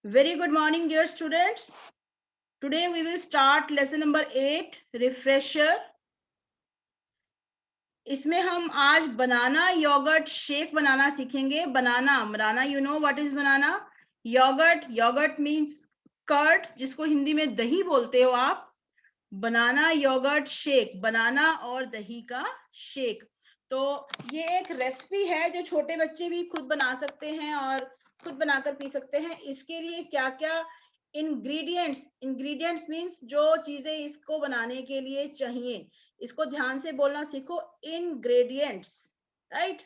Very good morning, dear students. Today we will start lesson number 8, refresher. इसमें हम आज बनाना yogurt shake बनाना सीखेंगे. Banana you know what is banana? Yogurt means curd, जिसको हिंदी में दही बोलते हो आप. बनाना योगर्ट शेक, बनाना और दही का शेक. तो ये एक रेसिपी है जो छोटे बच्चे भी खुद बना सकते हैं और खुद बनाकर पी सकते हैं. इसके लिए क्या क्या इंग्रेडिएंट्स मीन्स जो चीजें इसको बनाने के लिए चाहिए, इसको ध्यान से बोलना सीखो. Ingredients, right.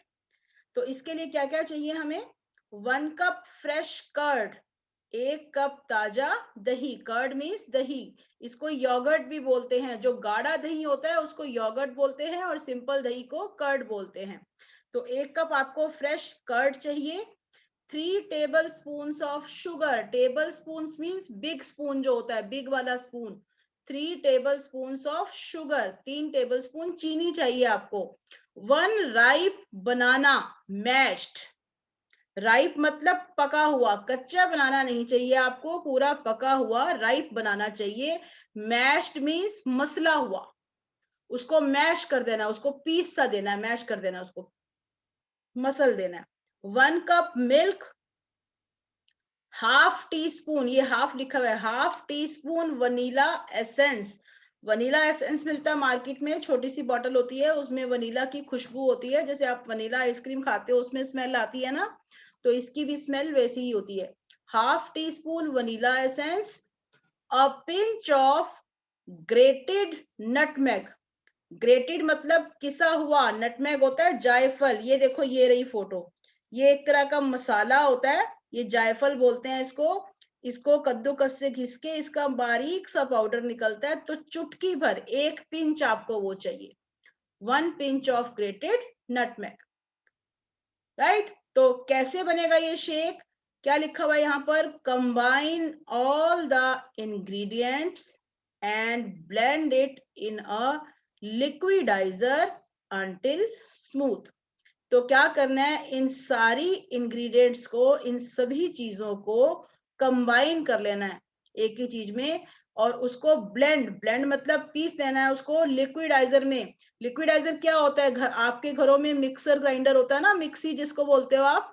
तो इसके लिए क्या क्या चाहिए हमें? 1 कप फ्रेश कर्ड, 1 कप ताजा दही. कर्ड मीन्स दही, इसको योगर्ट भी बोलते हैं. जो गाढ़ा दही होता है उसको योगर्ट बोलते हैं और सिंपल दही को कर्ड बोलते हैं. तो 1 कप आपको फ्रेश कर्ड चाहिए. 3 tablespoon of sugar. Table spoon means big spoon जो होता है, बिग वाला spoon. 3 tablespoon of sugar, 3 table spoon चीनी चाहिए आपको. 1 राइप बनाना मैश्ड. राइप मतलब पका हुआ, कच्चा बनाना नहीं चाहिए आपको, पूरा पका हुआ राइप बनाना चाहिए. मैश्ड मीन्स मसला हुआ, उसको मैश कर देना, उसको पीस सा देना है, मैश कर देना, उसको मसल देना है. 1 cup milk, half tea spoon, ये हाफ लिखा हुआ है, half teaspoon vanilla essence. Vanilla essence मिलता है मार्केट में, छोटी सी बॉटल होती है, उसमें वनीला की खुशबू होती है. जैसे आप वनीला आइसक्रीम खाते हो उसमें स्मेल आती है ना, तो इसकी भी स्मेल वैसी ही होती है. Half teaspoon vanilla essence. A pinch of grated nutmeg. Grated मतलब किसा हुआ, नटमेग होता है जायफल. ये देखो, ये रही फोटो, ये एक तरह का मसाला होता है, ये जायफल बोलते हैं इसको. इसको कद्दूकस से घिस के इसका बारीक सा पाउडर निकलता है. तो चुटकी भर, 1 पिंच आपको वो चाहिए. 1 pinch of grated nutmeg, right. तो कैसे बनेगा ये शेक? क्या लिखा हुआ है यहाँ पर? Combine all the ingredients and blend it in a liquidizer until smooth. तो क्या करना है, इन सारी इंग्रेडिएंट्स को, इन सभी चीजों को कंबाइन कर लेना है एक ही चीज में, और उसको ब्लेंड मतलब पीस देना है उसको लिक्विडाइजर में. लिक्विडाइजर क्या होता है? घर, आपके घरों में मिक्सर ग्राइंडर होता है ना, मिक्सी जिसको बोलते हो आप.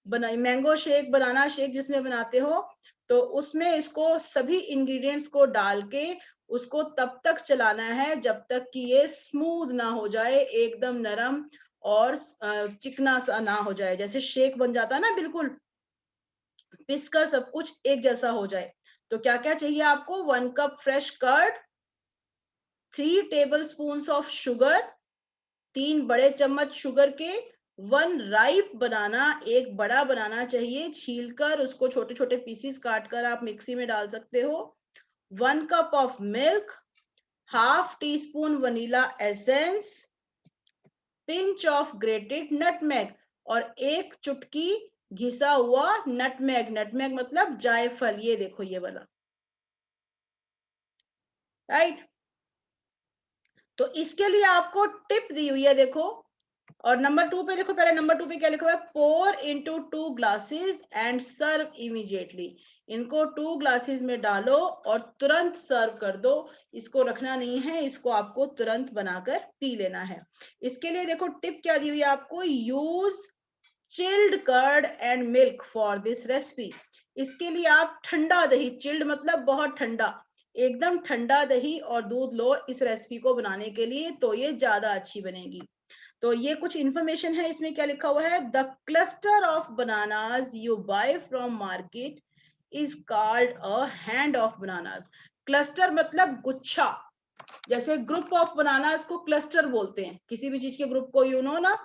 मैंगो शेक, बनाना शेक जिसमें बनाते हो, तो उसमें इसको सभी इंग्रेडिएंट्स को डाल के उसको तब तक चलाना है जब तक कि ये स्मूथ ना हो जाए, एकदम नरम और चिकना सा ना हो जाए. जैसे शेक बन जाता है ना, बिल्कुल पिसकर सब कुछ एक जैसा हो जाए. तो क्या क्या चाहिए आपको? 1 cup fresh curd, 3 tablespoon of sugar, 3 बड़े चम्मच शुगर के. 1 राइप बनाना, एक बड़ा बनाना चाहिए, छीलकर उसको छोटे छोटे पीसीस काटकर आप मिक्सी में डाल सकते हो. 1 cup of milk, half teaspoon vanilla essence, pinch of grated nutmeg, और 1 चुटकी घिसा हुआ नटमेग. नटमेग मतलब जायफल, ये देखो ये वाला, राइट. तो इसके लिए आपको टिप दी हुई है, देखो. और नंबर 2 पे देखो, पहले नंबर 2 पे क्या लिखा हुआ है? Pour into 2 glasses and serve immediately. इनको 2 ग्लासेस में डालो और तुरंत सर्व कर दो. इसको रखना नहीं है, इसको आपको तुरंत बनाकर पी लेना है. इसके लिए देखो टिप क्या दी हुई है आपको. Use chilled curd and milk for this recipe. इसके लिए आप ठंडा दही, चिल्ड मतलब बहुत ठंडा, एकदम ठंडा दही और दूध लो इस रेसिपी को बनाने के लिए, तो ये ज्यादा अच्छी बनेगी. तो ये कुछ इंफॉर्मेशन है. इसमें क्या लिखा हुआ है? The cluster of bananas you buy from market is called a hand of bananas. Cluster मतलब गुच्छा. जैसे ग्रुप ऑफ बनानास को क्लस्टर बोलते हैं, किसी भी चीज के ग्रुप को, यू नो ना,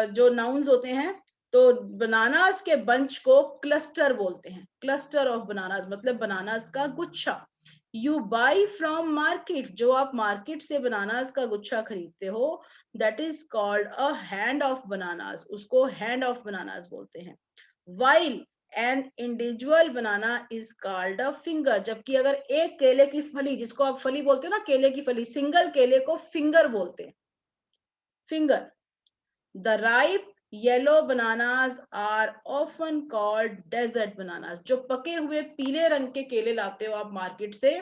जो नाउन्स होते हैं. तो बनानास के बंच को क्लस्टर बोलते हैं. क्लस्टर ऑफ बनानास मतलब बनानास का गुच्छा. यू बाई फ्रॉम मार्केट, जो आप मार्केट से बनानास का गुच्छा खरीदते हो, that is called a hand of bananas, उसको हैंड ऑफ बनानास बोलते हैं. While an individual banana is called a finger. जबकि अगर एक केले की फली, जिसको आप फली बोलते हो ना, केले की फली, सिंगल केले को फिंगर बोलते हैं, finger. The ripe yellow bananas are often called dessert bananas. जो पके हुए पीले रंग के केले लाते हो आप मार्केट से,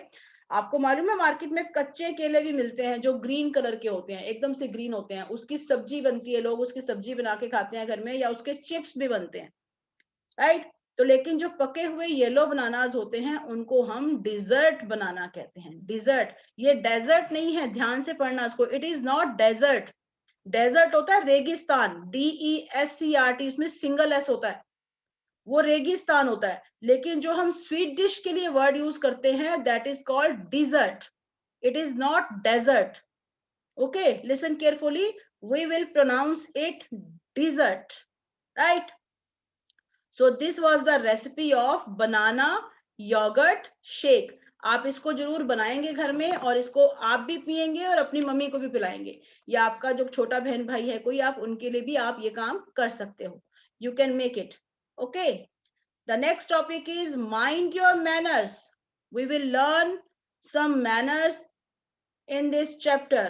आपको मालूम है मार्केट में कच्चे केले भी मिलते हैं जो ग्रीन कलर के होते हैं, एकदम से ग्रीन होते हैं, उसकी सब्जी बनती है, लोग उसकी सब्जी बना के खाते हैं घर में, या उसके चिप्स भी बनते हैं, राइट। तो लेकिन जो पके हुए येलो बनानास होते हैं उनको हम डिजर्ट बनाना कहते हैं। डिजर्ट, ये डेजर्ट नहीं है, ध्यान से पढ़ना इसको, it is not desert. Desert होता है रेगिस्तान, DESCRT, उसमें सिंगल एस होता है, वो रेगिस्तान होता है। लेकिन जो हम स्वीट डिश के लिए वर्ड यूज करते हैं that is called dessert, it is not desert. Okay, listen carefully, we will pronounce it dessert, right. So this was the recipe of banana yogurt shake. आप इसको जरूर बनाएंगे घर में, और इसको आप भी पिएंगे और अपनी मम्मी को भी पिलाएंगे, या आपका जो छोटा बहन भाई है कोई, आप उनके लिए भी आप ये काम कर सकते हो। You can make it. Okay, the next topic is mind your manners. We will learn some manners in this chapter.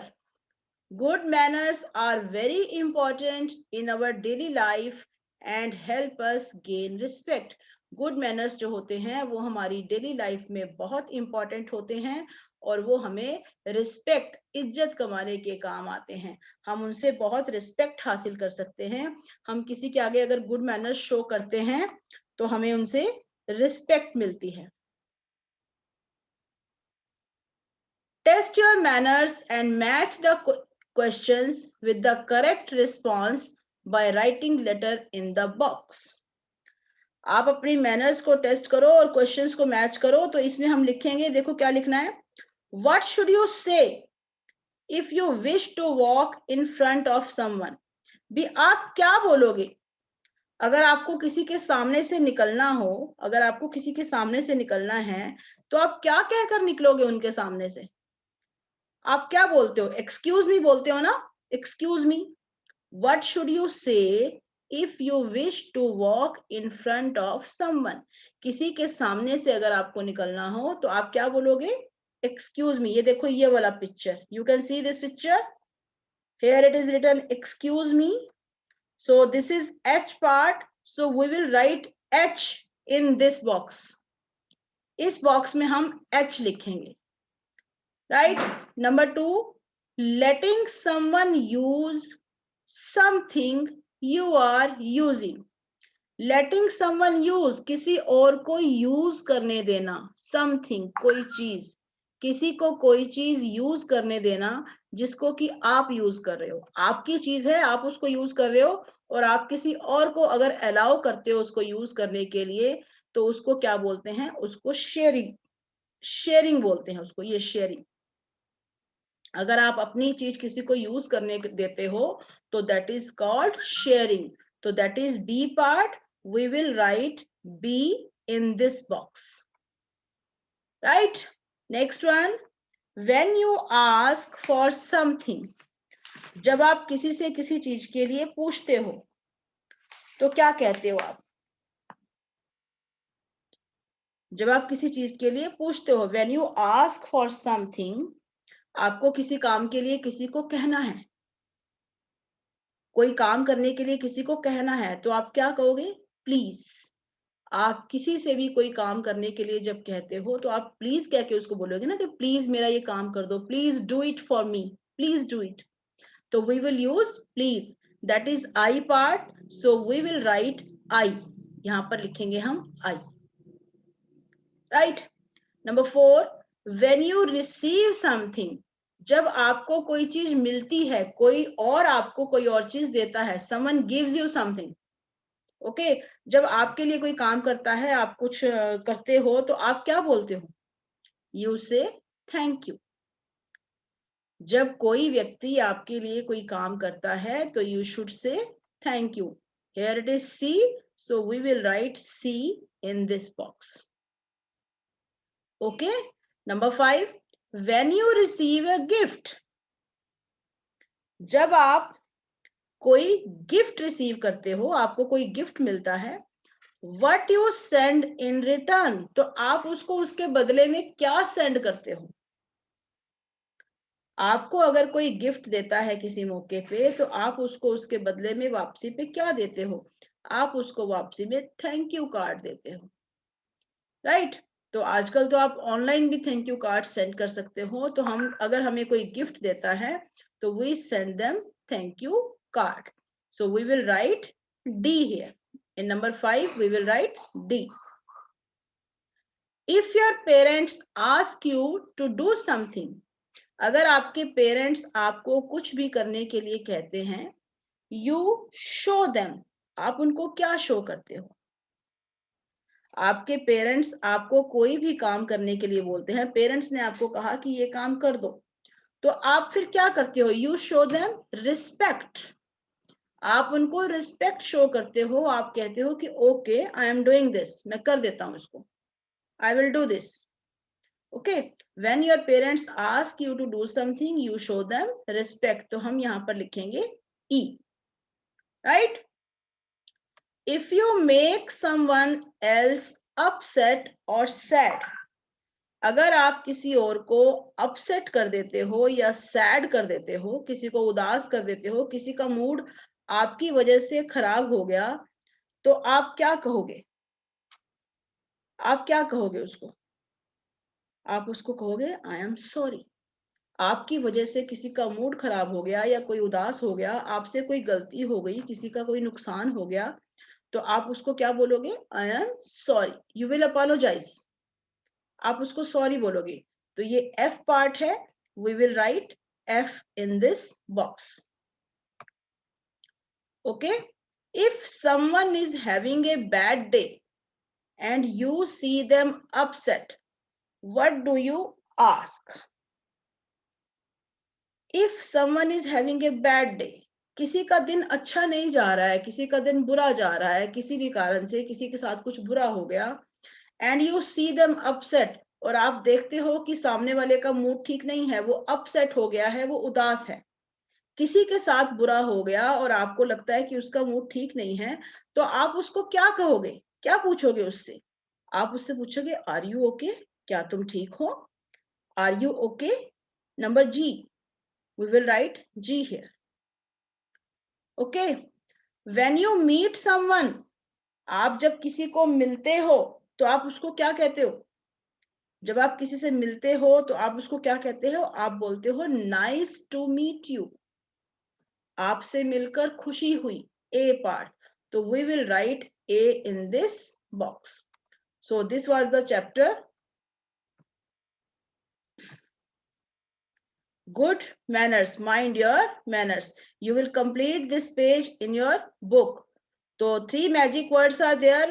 Good manners are very important in our daily life and help us gain respect. Good manners जो होते हैं वो हमारी daily life में बहुत important होते हैं, और वो हमें रिस्पेक्ट, इज्जत कमाने के काम आते हैं। हम उनसे बहुत रिस्पेक्ट हासिल कर सकते हैं। हम किसी के आगे अगर गुड मैनर्स शो करते हैं तो हमें उनसे रिस्पेक्ट मिलती है। Test your manners and match the questions with the correct response by writing letter in the box. आप अपनी मैनर्स को टेस्ट करो और क्वेश्चंस को मैच करो। तो इसमें हम लिखेंगे, देखो क्या लिखना है, What should you say if you wish to walk in front of someone? भी आप क्या बोलोगे अगर आपको किसी के सामने से निकलना हो, अगर आपको किसी के सामने से निकलना है तो आप क्या कहकर निकलोगे उनके सामने से? आप क्या बोलते हो? एक्सक्यूज मी बोलते हो ना, excuse me. What should you say if you wish to walk in front of someone? किसी के सामने से अगर आपको निकलना हो तो आप क्या बोलोगे? Excuse me. ये देखो ये वाला picture, you can see this picture, here it is written excuse me, so this is H part, so we will write H in this box. इस बॉक्स में हम H लिखेंगे, right? Number 2, letting someone use something you are using. Letting someone use, किसी और को use करने देना, something, कोई चीज, किसी को कोई चीज यूज करने देना जिसको कि आप यूज कर रहे हो। आपकी चीज है, आप उसको यूज कर रहे हो, और आप किसी और को अगर अलाउ करते हो उसको यूज करने के लिए तो उसको क्या बोलते हैं? उसको शेयरिंग, शेयरिंग बोलते हैं उसको, ये शेयरिंग। अगर आप अपनी चीज किसी को यूज करने देते हो तो दैट इज कॉल्ड शेयरिंग। तो that is B part, we will write B in this box, right. Next one, when you ask for something, जब आप किसी से किसी चीज के लिए पूछते हो तो क्या कहते हो आप? जब आप किसी चीज के लिए पूछते हो, when you ask for something, आपको किसी काम के लिए किसी को कहना है, कोई काम करने के लिए किसी को कहना है, तो आप क्या कहोगे? प्लीज। आप किसी से भी कोई काम करने के लिए जब कहते हो तो आप प्लीज कह के उसको बोलोगे ना कि प्लीज मेरा ये काम कर दो, please do it for me, please do it. तो we will use please, that is I part, so we will write I, यहां पर लिखेंगे हम I, right. Number 4, when you receive something, जब आपको कोई चीज मिलती है, कोई और आपको कोई और चीज देता है, someone gives you something, okay. जब आपके लिए कोई काम करता है, आप कुछ करते हो तो आप क्या बोलते हो? यू से थैंक यू। जब कोई व्यक्ति आपके लिए कोई काम करता है तो you should say thank you. Here it is C, so we will write C in this box, okay. Number 5, when you receive a gift, जब आप कोई गिफ्ट रिसीव करते हो, आपको कोई गिफ्ट मिलता है, what you send in return, तो आप उसको उसके बदले में क्या सेंड करते हो? आपको अगर कोई गिफ्ट देता है किसी मौके पे, तो आप उसको उसके बदले में वापसी पे क्या देते हो? आप उसको वापसी में थैंक यू कार्ड देते हो, राइट? तो आजकल तो आप ऑनलाइन भी थैंक यू कार्ड सेंड कर सकते हो। तो हम अगर हमें कोई गिफ्ट देता है तो we send them thank you card. So we will write D here in number 5 we will write D. If your parents ask you to do something, अगर आपके पेरेंट्स आपको कुछ भी करने के लिए कहते हैं, यू शो देम, आप उनको क्या शो करते हो? आपके पेरेंट्स आपको कोई भी काम करने के लिए बोलते हैं, पेरेंट्स ने आपको कहा कि ये काम कर दो, तो आप फिर क्या करते हो? यू शो देम रिस्पेक्ट, आप उनको रिस्पेक्ट शो करते हो। आप कहते हो कि okay I am doing this, मैं कर देता हूं इसको, I will do this. Okay, when your parents ask you to do something you show them respect, तो हम यहां पर लिखेंगे E, right? If you make someone else upset और सैड, अगर आप किसी और को अपसेट कर देते हो या सैड कर देते हो, किसी को उदास कर देते हो, किसी का मूड आपकी वजह से खराब हो गया, तो आप क्या कहोगे? आप क्या कहोगे उसको? आप उसको कहोगे आई एम सॉरी। आपकी वजह से किसी का मूड खराब हो गया या कोई उदास हो गया, आपसे कोई गलती हो गई, किसी का कोई नुकसान हो गया, तो आप उसको क्या बोलोगे? I am sorry, you will apologise, आप उसको सॉरी बोलोगे। तो ये एफ पार्ट है, we will write F in this box. Okay, if someone is having a bad day and you see them upset, what do you ask? If someone is having a bad day, किसी का दिन अच्छा नहीं जा रहा है, किसी का दिन बुरा जा रहा है, किसी भी कारण से किसी के साथ कुछ बुरा हो गया, and you see them upset, और आप देखते हो कि सामने वाले का मूड ठीक नहीं है, वो अपसेट हो गया है, वो उदास है, किसी के साथ बुरा हो गया और आपको लगता है कि उसका मूड ठीक नहीं है, तो आप उसको क्या कहोगे? क्या पूछोगे उससे? आप उससे पूछोगे आर यू ओके, क्या तुम ठीक हो? Are you okay? Number G, we will write G here. Okay, when you meet someone, आप जब किसी को मिलते हो तो आप उसको क्या कहते हो? जब आप किसी से मिलते हो तो आप उसको क्या कहते हो? आप बोलते हो नाइस टू मीट यू, आपसे मिलकर खुशी हुई, ए पार्ट। तो we will write A in this box. So this was the chapter good manners, mind your manners. You will complete this page in your book. तो 3 magic words are there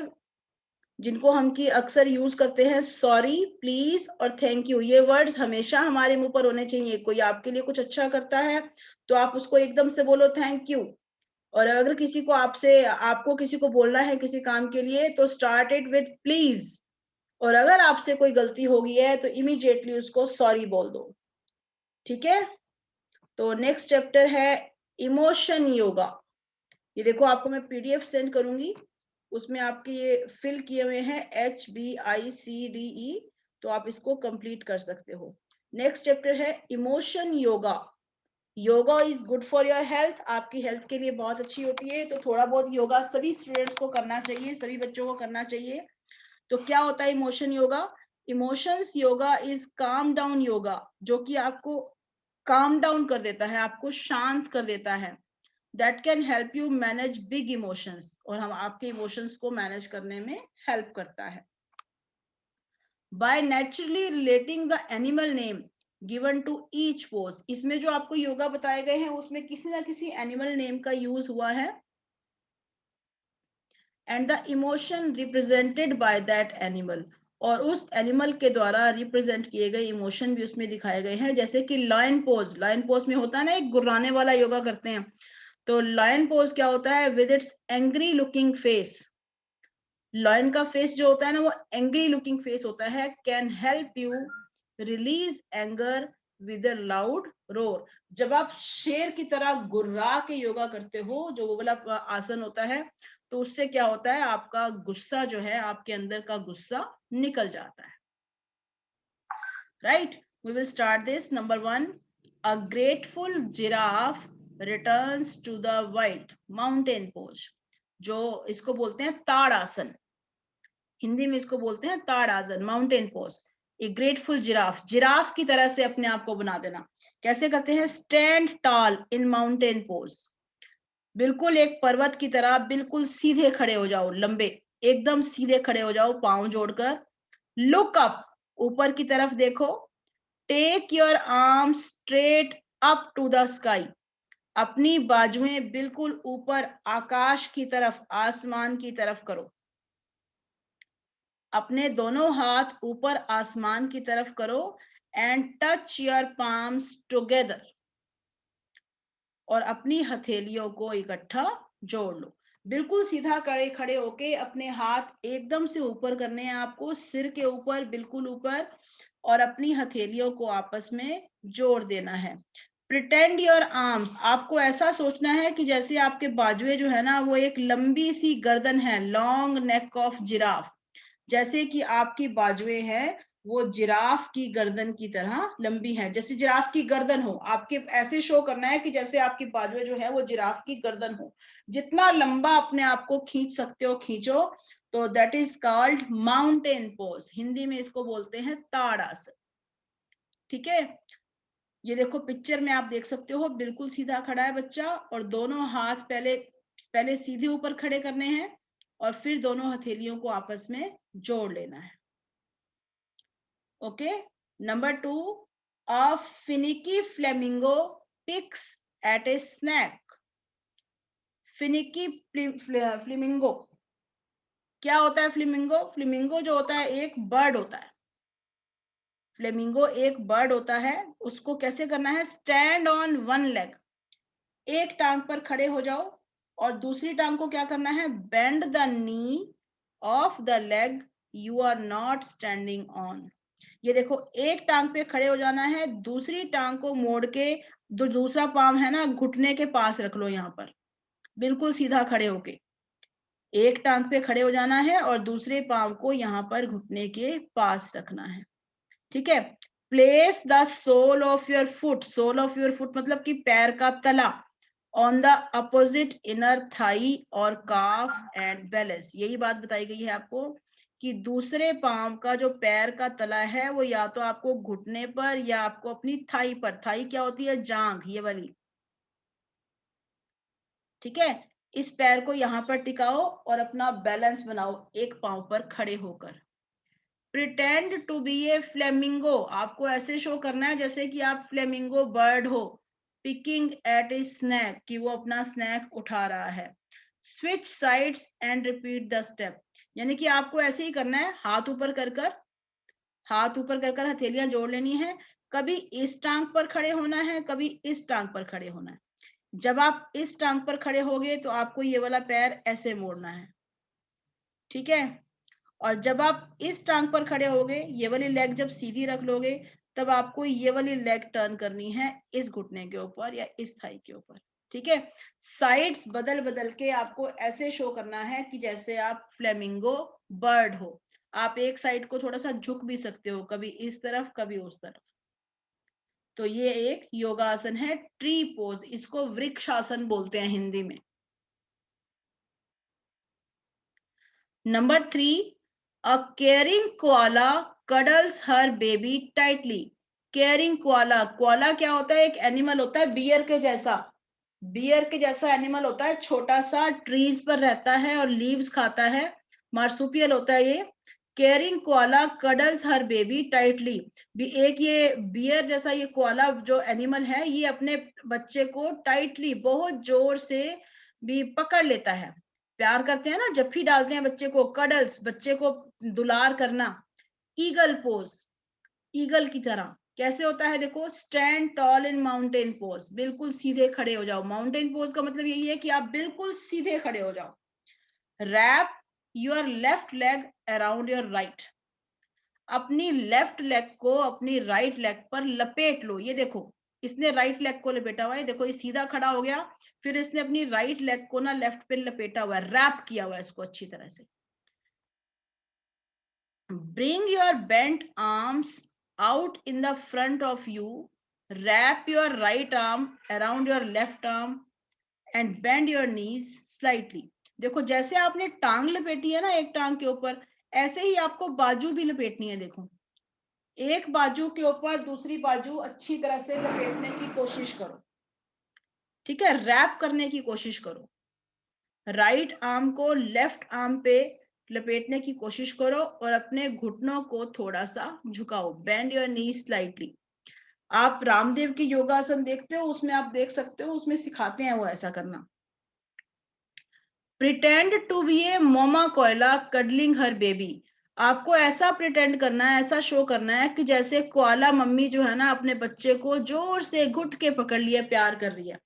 जिनको हम की अक्सर use करते हैं, sorry, please और thank you. ये words हमेशा हमारे मुंह पर होने चाहिए। कोई आपके लिए कुछ अच्छा करता है तो आप उसको एकदम से बोलो थैंक यू, और अगर किसी को आपको किसी को बोलना है किसी काम के लिए तो स्टार्ट इट विद प्लीज, और अगर आपसे कोई गलती हो गई है तो इमीडिएटली उसको सॉरी बोल दो, ठीक है? तो नेक्स्ट चैप्टर है इमोशन योगा। ये देखो आपको मैं पीडीएफ सेंड करूंगी, उसमें आपके ये फिल किए हुए हैं HBICDE, तो आप इसको कंप्लीट कर सकते हो। नेक्स्ट चैप्टर है emotion yoga. Yoga is good for your health, आपकी हेल्थ के लिए बहुत अच्छी होती है, तो थोड़ा बहुत योगा सभी स्टूडेंट्स को करना चाहिए, सभी बच्चों को करना चाहिए। तो क्या होता है emotion yoga? Emotions yoga is calm down yoga, जो कि आपको काम डाउन कर देता है, आपको शांत कर देता है। That can help you manage big emotions, और हम आपके इमोशंस को मैनेज करने में हेल्प करता है। By naturally relating the animal name given to each pose, इसमें जो आपको योगा बताए गए हैं उसमें किसी ना किसी एनिमल नेम का यूज हुआ है, and the emotion represented by that animal, और उस एनिमल के द्वारा रिप्रेजेंट किए गए इमोशन भी उसमें दिखाए गए हैं। जैसे कि लायन पोज, लायन पोज में होता है ना एक गुर्राने वाला योगा करते हैं, तो लायन पोज क्या होता है? With its angry looking face, lion का फेस जो होता है ना वो एंग्री लुकिंग फेस होता है, can help you release anger with a loud roar. जब आप शेर की तरह गुर्रा के योगा करते हो, जो वो वाला आसन होता है, तो उससे क्या होता है? आपका गुस्सा जो है, आपके अंदर का गुस्सा निकल जाता है, right? We will start this. Number 1, a grateful giraffe returns to the wild mountain pose, जो इसको बोलते हैं ताड़ आसन, हिंदी में इसको बोलते हैं ताड़ आसन, माउंटेन पोज। ए ग्रेटफुल जिराफ, जिराफ की तरह से अपने आप को बना देना। कैसे करते हैं? Stand toll in mountain pose, बिल्कुल एक पर्वत की तरह बिल्कुल सीधे खड़े हो जाओ, लंबे एकदम सीधे खड़े हो जाओ पांव जोड़कर। लुक अप, ऊपर की तरफ देखो। Take your arm straight up to the sky, अपनी बाजुएं बिल्कुल ऊपर आकाश की तरफ, आसमान की तरफ करो। अपने दोनों हाथ ऊपर आसमान की तरफ करो। And touch your palms together, और अपनी हथेलियों को इकट्ठा जोड़ लो। बिल्कुल सीधा खड़े खड़े होके अपने हाथ एकदम से ऊपर करने हैं आपको, सिर के ऊपर, बिल्कुल ऊपर, और अपनी हथेलियों को आपस में जोड़ देना है। प्रिटेंड योर आर्म्स, आपको ऐसा सोचना है कि जैसे आपके बाजुए जो है ना वो एक लंबी सी गर्दन है, लॉन्ग नेक ऑफ जिराफ, जैसे कि आपकी बाजुएं हैं वो जिराफ की गर्दन की तरह लंबी है, जैसे जिराफ की गर्दन हो, आपके ऐसे शो करना है कि जैसे आपकी बाजुएं जो है वो जिराफ की गर्दन हो। जितना लंबा अपने आप को खींच सकते हो खींचो। तो that is called mountain pose, Hindi में इसको बोलते हैं ताड़ आसन। ठीक है, ये देखो पिक्चर में आप देख सकते हो, बिल्कुल सीधा खड़ा है बच्चा, और दोनों हाथ पहले पहले सीधे ऊपर खड़े करने हैं, और फिर दोनों हथेलियों को आपस में जोड़ लेना है। Okay, number 2, a finicky flamingo picks at a snack. Finicky flamingo क्या होता है? फ्लेमिंगो, फ्लेमिंगो जो होता है एक बर्ड होता है। फ्लेमिंगो एक बर्ड होता है। उसको कैसे करना है? स्टैंड ऑन वन लेग, एक टांग पर खड़े हो जाओ, और दूसरी टांग को क्या करना है? Bend the knee of the leg you are not standing on. ये देखो, एक टांग पे खड़े हो जाना है, दूसरी टांग को मोड़ के, जो दूसरा पांव है ना घुटने के पास रख लो, यहाँ पर बिल्कुल सीधा खड़े होके एक टांग पे खड़े हो जाना है, और दूसरे पांव को यहाँ पर घुटने के पास रखना है। ठीक है, place the sole of your foot, sole of your foot मतलब कि पैर का तला, on the opposite inner thigh और काफ एंड बैलेंस। यही बात बताई गई है आपको कि दूसरे पांव का जो पैर का तला है वो या तो आपको घुटने पर या आपको अपनी थाई पर, थाई क्या होती है? जांघ, ये वाली। ठीक है, इस पैर को यहाँ पर टिकाओ और अपना बैलेंस बनाओ एक पांव पर खड़े होकर। Pretend to be a flamingo, आपको ऐसे शो करना है जैसे कि आप फ्लेमिंगो बर्ड हो, पिकिंग एट ए स्नैक, कि वो अपना स्नैक उठा रहा है। Switch sides and repeat the step, यानी कि आपको ऐसे ही करना है, हाथ ऊपर कर कर, हाथ ऊपर कर कर हथेलियां जोड़ लेनी है। कभी इस टांग पर खड़े होना है, कभी इस टांग पर खड़े होना है। जब आप इस टांग पर खड़े होगे तो आपको ये वाला पैर ऐसे मोड़ना है। ठीक है, और जब आप इस टांग पर खड़े होगे, ये वाली लेग जब सीधी रख लोगे, तब आपको ये वाली लेग टर्न करनी है इस घुटने के ऊपर या इस थाई के ऊपर। ठीक है, साइड्स बदल बदल के आपको ऐसे शो करना है कि जैसे आप फ्लेमिंगो बर्ड हो। आप एक साइड को थोड़ा सा झुक भी सकते हो, कभी इस तरफ कभी उस तरफ। तो ये एक योगासन है, ट्री पोज, इसको वृक्षासन बोलते हैं हिंदी में। Number 3, a caring koala cuddles her baby tightly. Caring koala, koala क्या होता है? एक एनिमल होता है बियर के जैसा, बियर के जैसा एनिमल होता है, छोटा सा, ट्रीज पर रहता है और लीव्स खाता है, मार्सुपियल होता है ये। केयरिंग कोआला कडल्स हर बेबी टाइटली, भी एक ये बियर जैसा ये कोआला जो एनिमल है ये अपने बच्चे को टाइटली, बहुत जोर से भी पकड़ लेता है। प्यार करते हैं ना, जप्फी डालते हैं बच्चे को, कडल्स, बच्चे को दुलार करना। ईगल पोज, ईगल की तरह कैसे होता है? देखो, stand toll in mountain pose, बिल्कुल सीधे खड़े हो जाओ। माउंटेन पोज का मतलब यही है कि आप बिल्कुल सीधे खड़े हो जाओ। Wrap your left leg around your right, अपनी लेफ्ट लेग को अपनी राइट लेग पर लपेट लो। ये देखो, इसने राइट लेग को लपेटा हुआ है, देखो ये सीधा खड़ा हो गया, फिर इसने अपनी राइट लेग को ना लेफ्ट पे लपेटा हुआ है, रैप किया हुआ है इसको अच्छी तरह से। Bring your bent arms out in the front of you Wrap your right arm around your left arm and bend your knees slightly. देखो जैसे आपने टांग लपेटी है ना एक टांग के ऊपर, ऐसे ही आपको बाजू भी लपेटनी है। देखो एक बाजू के ऊपर दूसरी बाजू अच्छी तरह से लपेटने की कोशिश करो, ठीक है, रैप करने की कोशिश करो। राइट आर्म को लेफ्ट आर्म पे लपेटने की कोशिश करो और अपने घुटनों को थोड़ा सा झुकाओ। Bend your knee slightly. आप रामदेव की योगासन देखते हो, उसमें आप देख सकते हो, उसमें सिखाते हैं वो ऐसा करना। प्रिटेंड टू बी ए मोमा कोयला कडलिंग हर बेबी। आपको ऐसा प्रिटेंड करना है, ऐसा शो करना है कि जैसे कोआला मम्मी जो है ना अपने बच्चे को जोर से घुट के पकड़ लिया, प्यार कर रही है।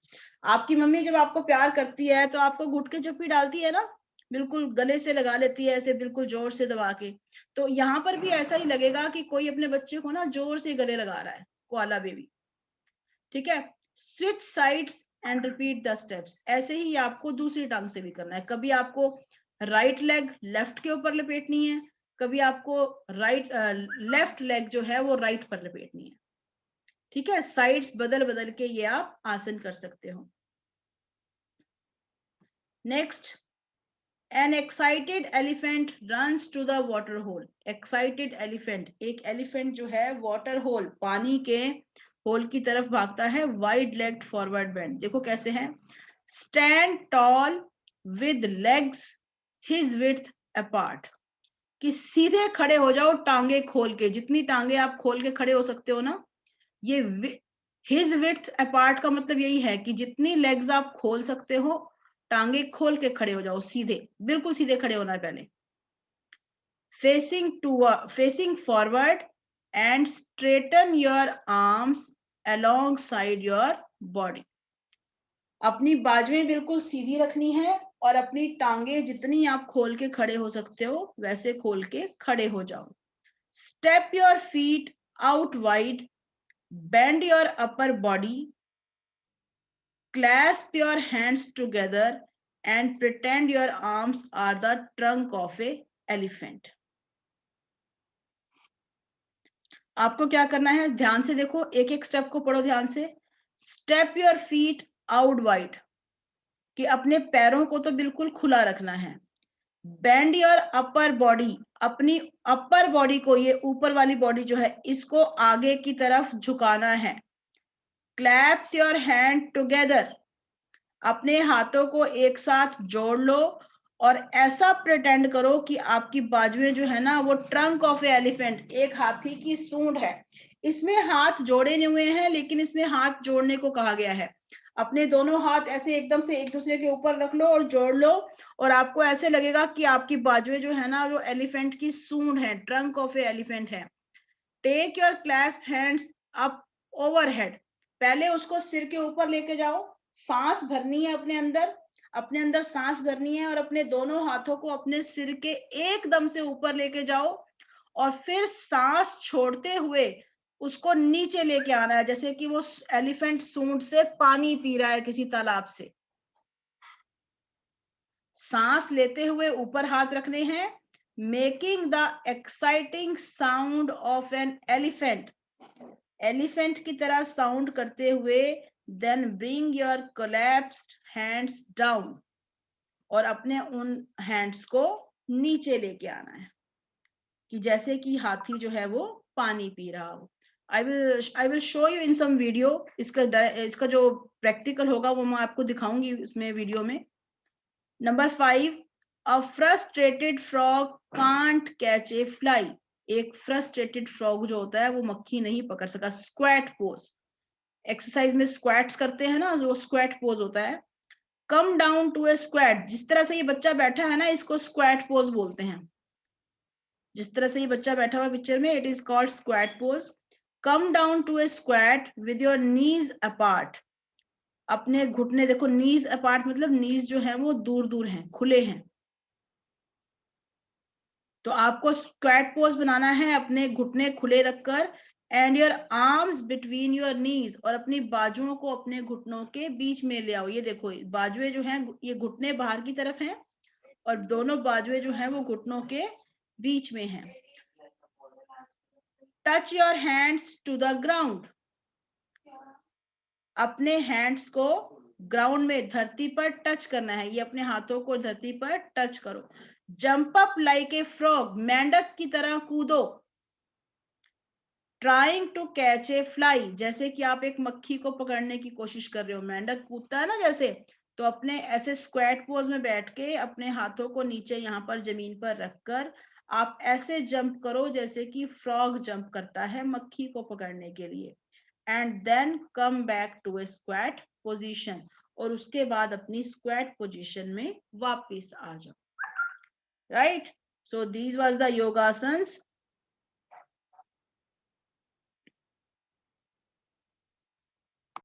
आपकी मम्मी जब आपको प्यार करती है तो आपको घुट के जब भी डालती है ना, बिल्कुल गले से लगा लेती है ऐसे, बिल्कुल जोर से दबा के। तो यहाँ पर भी ऐसा ही लगेगा कि कोई अपने बच्चे को ना जोर से गले लगा रहा है, कोआला बेबी। ठीक है, switch sides and repeat the steps. ऐसे ही आपको दूसरी टांग से भी करना है। कभी आपको राइट लेग लेफ्ट के ऊपर लपेटनी है, कभी आपको लेफ्ट लेग जो है वो राइट पर लपेटनी है। ठीक है, साइड्स बदल बदल के ये आप आसन कर सकते हो। Next, an excited elephant runs to the water hole. Excited elephant, एक एलिफेंट जो है वाटर होल, पानी के होल की तरफ भागता है। Wide legged forward bend. देखो कैसे है, stand toll with legs his width apart. कि सीधे खड़े हो जाओ टांगे खोल के, जितनी टांगे आप खोल के खड़े हो सकते हो ना। ये हिज विड्थ अपार्ट का मतलब यही है कि जितनी लेग्स आप खोल सकते हो, टांगे खोल के खड़े हो जाओ, सीधे, बिल्कुल सीधे खड़े होना है पहले। Facing forward and straighten your arms alongside your body. अपनी बाजुएं बिल्कुल सीधी रखनी है और अपनी टांगे जितनी आप खोल के खड़े हो सकते हो वैसे खोल के खड़े हो जाओ। Step your feet out wide, bend your upper body, clasp your hands together and pretend your arms are the trunk of a elephant. आपको क्या करना है, ध्यान से देखो, एक एक स्टेप को पढ़ो ध्यान से। Step your feet out wide, कि अपने पैरों को तो बिल्कुल खुला रखना है। बेंड योर अपर बॉडी, अपनी अपर बॉडी को, ये ऊपर वाली बॉडी जो है, इसको आगे की तरफ झुकाना है। क्लैप्स योर हैंड टुगेदर, अपने हाथों को एक साथ जोड़ लो और ऐसा प्रिटेंड करो कि आपकी बाजुएं जो है ना वो ट्रंक ऑफ ए एलिफेंट, एक हाथी की सूंड है। इसमें हाथ जोड़े नहीं हुए हैं, लेकिन इसमें हाथ जोड़ने को कहा गया है। अपने दोनों हाथ ऐसे एकदम से एक दूसरे के ऊपर रख लो और जोड़ लो, और आपको ऐसे लगेगा कि आपकी बाजुएं जो है ना वो एलिफेंट की सूंड है, ट्रंक ऑफ ए एलिफेंट है। Take your clasp hands up overhead, पहले उसको सिर के ऊपर लेके जाओ, सांस भरनी है अपने अंदर सांस भरनी है और अपने दोनों हाथों को अपने सिर के एकदम से ऊपर लेके जाओ और फिर सांस छोड़ते हुए उसको नीचे लेके आना है, जैसे कि वो एलिफेंट सूंड से पानी पी रहा है किसी तालाब से। सांस लेते हुए ऊपर हाथ रखने हैं, making the exciting sound of an elephant, elephant की तरह साउंड करते हुए। Then bring your collapsed hands down, और अपने उन हैंड्स को नीचे लेके आना है कि जैसे कि हाथी जो है वो पानी पी रहा हो। I will show you in some video, इसका जो प्रैक्टिकल होगा वो मैं आपको दिखाऊंगी इसमें वीडियो में। Number 5, a frustrated frog can't catch a fly. एक फ्रस्ट्रेटेड फ्रॉग जो होता है वो मक्खी नहीं पकड़ सका। स्क्वैट पोज, एक्सरसाइज में स्क्वैट्स करते हैं ना, जो स्क्वैट पोज होता है। Come down to a squat, जिस तरह से ये बच्चा बैठा है ना इसको स्क्वैट पोज बोलते हैं। जिस तरह से ये बच्चा बैठा हुआ पिक्चर में, it is called squat pose. Come down to a squat with your knees apart, अपने घुटने देखो, नीज अपार्ट मतलब नीज जो है वो दूर दूर हैं, खुले हैं। तो आपको स्क्वैट पोज बनाना है अपने घुटने खुले रखकर, and your arms between your knees, और अपनी बाजुओं को अपने घुटनों के बीच में ले आओ। ये देखो बाजुएं जो हैं, ये घुटने बाहर की तरफ हैं और दोनों बाजुएं जो हैं वो घुटनों के बीच में हैं। Touch your hands to the ground, अपने हैंड्स को ग्राउंड में धरती पर टच करना है, ये अपने हाथों को धरती पर टच करो। Jump up like a frog, मेंढक की तरह कूदो। Trying to catch a fly, जैसे कि आप एक मक्खी को पकड़ने की कोशिश कर रहे हो, मेंढक कूदता है ना जैसे, तो अपने ऐसे स्क्वैट पोज में बैठ के अपने हाथों को नीचे यहाँ पर जमीन पर रखकर आप ऐसे जंप करो जैसे कि फ्रॉग जंप करता है मक्खी को पकड़ने के लिए। And then come back to a squat position, और उसके बाद अपनी स्क्वैट पोजीशन में वापस आ जाओ। Right, so these was the yogasans